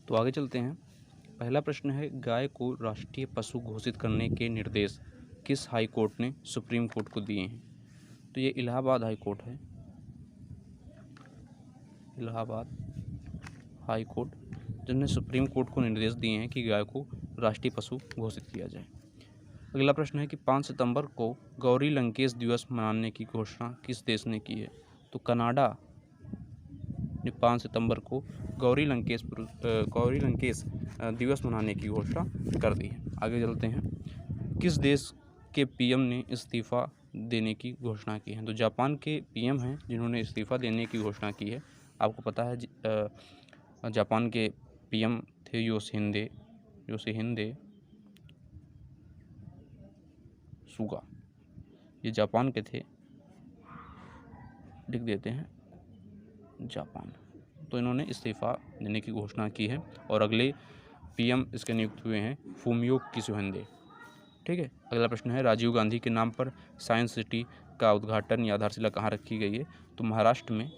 तो आगे चलते हैं। पहला प्रश्न है, गाय को राष्ट्रीय पशु घोषित करने के निर्देश किस हाई कोर्ट ने सुप्रीम कोर्ट को दिए हैं? तो ये इलाहाबाद हाई कोर्ट है, इलाहाबाद हाई कोर्ट, जिन्होंने सुप्रीम कोर्ट को निर्देश दिए हैं कि गाय को राष्ट्रीय पशु घोषित किया जाए। अगला प्रश्न है कि 5 सितंबर को गौरी लंकेश दिवस मनाने की घोषणा किस देश ने की है? तो कनाडा ने 5 सितंबर को गौरी लंकेश दिवस मनाने की घोषणा कर दी है। आगे चलते हैं। किस देश के पीएम ने इस्तीफ़ा देने की घोषणा की है? तो जापान के पीएम हैं जिन्होंने इस्तीफ़ा देने की घोषणा की है। आपको पता है जापान के पीएम थे योशिहिदे सुगा, ये जापान के थे, लिख देते हैं जापान। तो इन्होंने इस्तीफ़ा देने की घोषणा की है और अगले पीएम इसके नियुक्त हुए हैं फूमियो किशोहिंदे। ठीक है। अगला प्रश्न है, राजीव गांधी के नाम पर साइंस सिटी का उद्घाटन या आधारशिला कहाँ रखी गई है? तो महाराष्ट्र में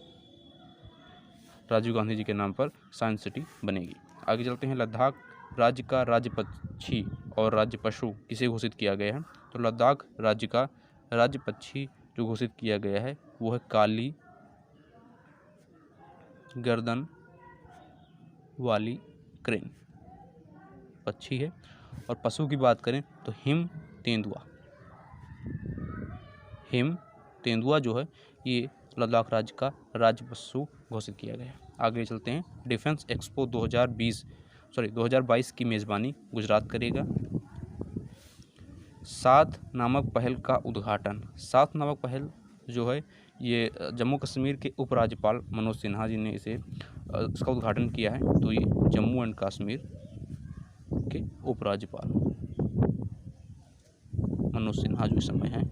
राजीव गांधी जी के नाम पर साइंस सिटी बनेगी। आगे चलते हैं। लद्दाख राज्य का राज्य पक्षी और राज्य पशु किसे घोषित किया गया है? तो लद्दाख राज्य का राज्य पक्षी जो घोषित किया गया है वो है काली गर्दन वाली क्रेन पक्षी है। और पशु की बात करें तो हिम तेंदुआ जो है ये लद्दाख राज्य का राज्य पशु घोषित किया गया है। आगे चलते हैं। डिफेंस एक्सपो 2022 की मेज़बानी गुजरात करेगा। साथ नामक पहल का उद्घाटन, साथ नामक पहल जो है ये जम्मू कश्मीर के उपराज्यपाल मनोज सिन्हा जी ने इसका उद्घाटन किया है। तो ये जम्मू एंड कश्मीर के उपराज्यपाल मनोज सिन्हा जो इस समय हैं,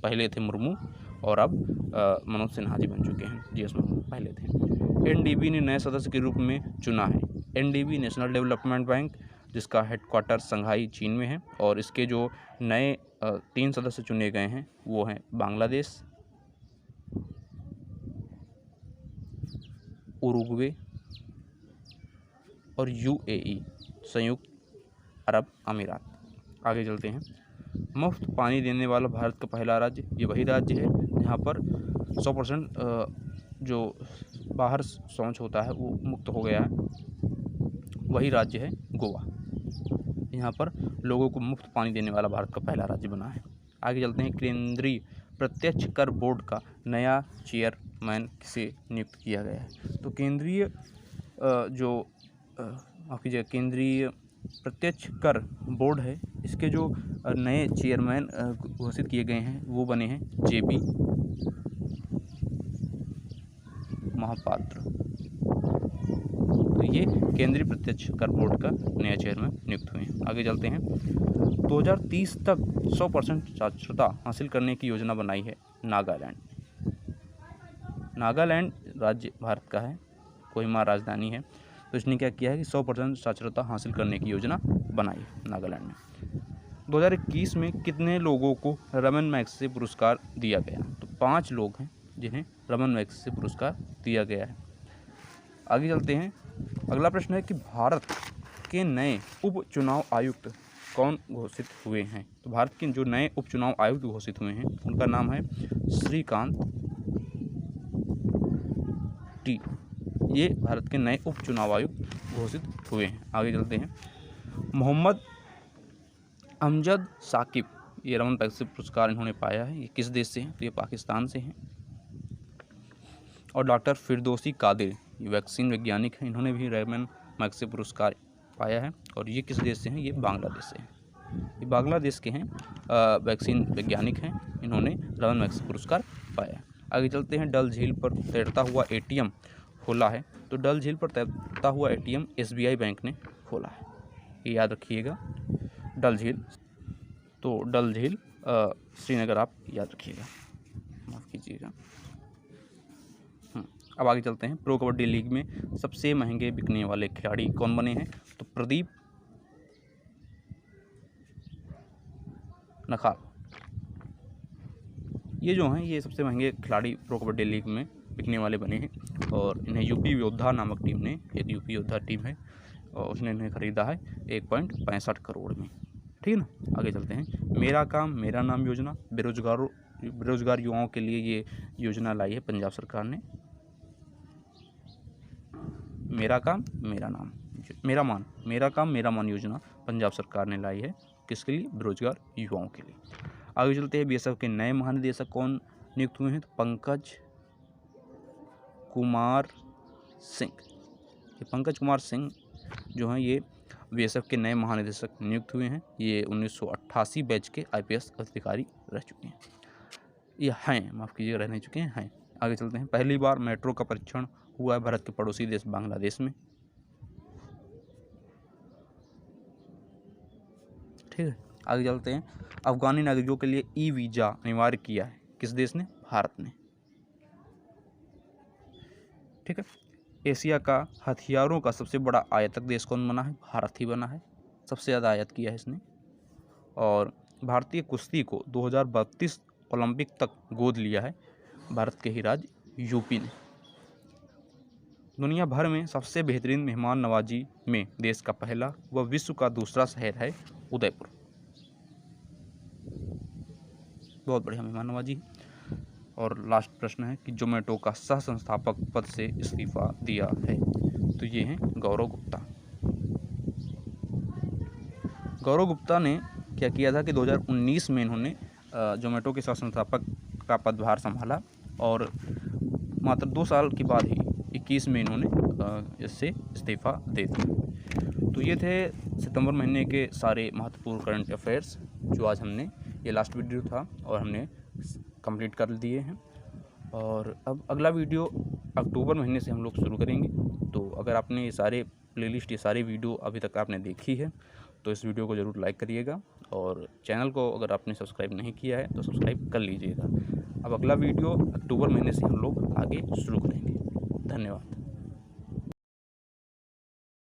पहले थे मुर्मू और अब मनोज सिन्हा जी बन चुके हैं, जीएस मुर्मू पहले थे। एनडीबी ने नए सदस्य के रूप में चुना है। एनडीबी नेशनल डेवलपमेंट बैंक, जिसका हेडक्वार्टर शंघाई चीन में है, और इसके जो नए 3 सदस्य चुने गए हैं वो हैं बांग्लादेश, उरुग्वे और यूएई, संयुक्त अरब अमीरात। आगे चलते हैं। मुफ्त पानी देने वाला भारत का पहला राज्य, ये वही राज्य है जहाँ पर 100% जो बाहर शौच होता है वो मुक्त हो गया है, वही राज्य है गोवा। यहाँ पर लोगों को मुफ्त पानी देने वाला भारत का पहला राज्य बना है। आगे चलते हैं। केंद्रीय प्रत्यक्ष कर बोर्ड का नया चेयरमैन किसे नियुक्त किया गया है? तो केंद्रीय केंद्रीय प्रत्यक्ष कर बोर्ड है, इसके जो नए चेयरमैन घोषित किए गए हैं वो बने हैं जेबी महापात्र। तो ये केंद्रीय प्रत्यक्ष कर बोर्ड का नया चेयरमैन नियुक्त हुए हैं। आगे चलते हैं। 2030 तक 100% साक्षरता हासिल करने की योजना बनाई है नागालैंड। नागालैंड राज्य भारत का है, कोहिमा राजधानी है। तो इसने क्या किया है कि 100% साक्षरता हासिल करने की योजना बनाई है नागालैंड ने। 2021 में कितने लोगों को रमन मैग्सेसे पुरस्कार दिया गया? तो 5 लोग हैं जिन्हें रमन मैग्सेसे पुरस्कार दिया गया है। आगे चलते हैं। अगला प्रश्न है कि भारत के नए उपचुनाव आयुक्त कौन घोषित हुए हैं? तो भारत के जो नए उपचुनाव आयुक्त घोषित हुए हैं उनका नाम है श्रीकांत टी। ये भारत के नए उपचुनाव आयुक्त घोषित हुए हैं। आगे चलते हैं। मोहम्मद अमजद साकिब, ये रमन मैग्सेसे पुरस्कार इन्होंने पाया है। ये किस देश से हैं? तो ये पाकिस्तान से हैं। और डॉक्टर फिरदौसी कादिर, ये वैक्सीन वैज्ञानिक हैं, इन्होंने भी रमन मैग्सेसे पुरस्कार पाया है। और ये किस देश से हैं? ये बांग्लादेश से हैं। ये बांग्लादेश के हैं, वैक्सीन वैज्ञानिक हैं, इन्होंने रमन मैग्सेसे पुरस्कार पाया है। आगे चलते हैं। डल झील पर तैरता हुआ एटीएम खोला है। तो डल झील पर तैरता हुआ एटीएम एसबीआई बैंक ने खोला है, ये याद रखिएगा। डल झील, तो डल झील श्रीनगर आप याद रखिएगा, माफ़ कीजिएगा। अब आगे चलते हैं। प्रो कबड्डी लीग में सबसे महंगे बिकने वाले खिलाड़ी कौन बने हैं? तो प्रदीप नखाल, ये जो हैं ये सबसे महंगे खिलाड़ी प्रो कबड्डी लीग में बिकने वाले बने हैं। और इन्हें यूपी योद्धा नामक टीम ने, एक यूपी योद्धा टीम है, और उसने इन्हें ख़रीदा है 1.65 करोड़ में। ठीक है ना। आगे चलते हैं। मेरा काम मेरा नाम योजना, बेरोजगार युवाओं के लिए ये योजना लाई है पंजाब सरकार ने। मेरा काम मेरा काम मेरा मान योजना पंजाब सरकार ने लाई है। किसके लिए? बेरोजगार युवाओं के लिए। आगे चलते हैं। बीएसएफ के नए महानिदेशक कौन नियुक्त हुए हैं? तो पंकज कुमार सिंह जो हैं ये बीएसएफ के नए महानिदेशक नियुक्त हुए हैं। ये 1988 बैच के आईपीएस अधिकारी रह चुके हैं। ये हैं, माफ़ कीजिएगा, रहने चुके हैं। आगे चलते हैं। पहली बार मेट्रो का परीक्षण हुआ है भारत के पड़ोसी देश बांग्लादेश में। ठीक है। आगे चलते हैं। अफगानी नागरिकों के लिए ई वीज़ा अनिवार्य किया है किस देश ने? भारत ने। ठीक है। एशिया का हथियारों का सबसे बड़ा आयातक देश कौन बना है? भारत ही बना है। सबसे ज़्यादा आयात किया है इसने। और भारतीय कुश्ती को 2032 ओलंपिक तक गोद लिया है भारत के ही राज्य यूपी ने। दुनिया भर में सबसे बेहतरीन मेहमान नवाजी में देश का पहला व विश्व का दूसरा शहर है उदयपुर। बहुत बढ़िया मेहमान नवाजी। और लास्ट प्रश्न है कि जोमेटो का सह संस्थापक पद से इस्तीफा दिया है। तो ये हैं गौरव गुप्ता। गौरव गुप्ता ने क्या किया था कि 2019 में इन्होंने जोमेटो के सह संस्थापक का पदभार संभाला और मात्र 2 साल के बाद ही 21 में इन्होंने इससे इस्तीफा दे दिया। तो ये थे सितंबर महीने के सारे महत्वपूर्ण करंट अफेयर्स जो आज हमने, ये लास्ट वीडियो था और हमने कंप्लीट कर दिए हैं। और अब अगला वीडियो अक्टूबर महीने से हम लोग शुरू करेंगे। तो अगर आपने ये सारे प्लेलिस्ट, ये सारे वीडियो अभी तक आपने देखी है तो इस वीडियो को ज़रूर लाइक करिएगा और चैनल को अगर आपने सब्सक्राइब नहीं किया है तो सब्सक्राइब कर लीजिएगा। अब अगला वीडियो अक्टूबर महीने से हम लोग आगे शुरू करेंगे। धन्यवाद।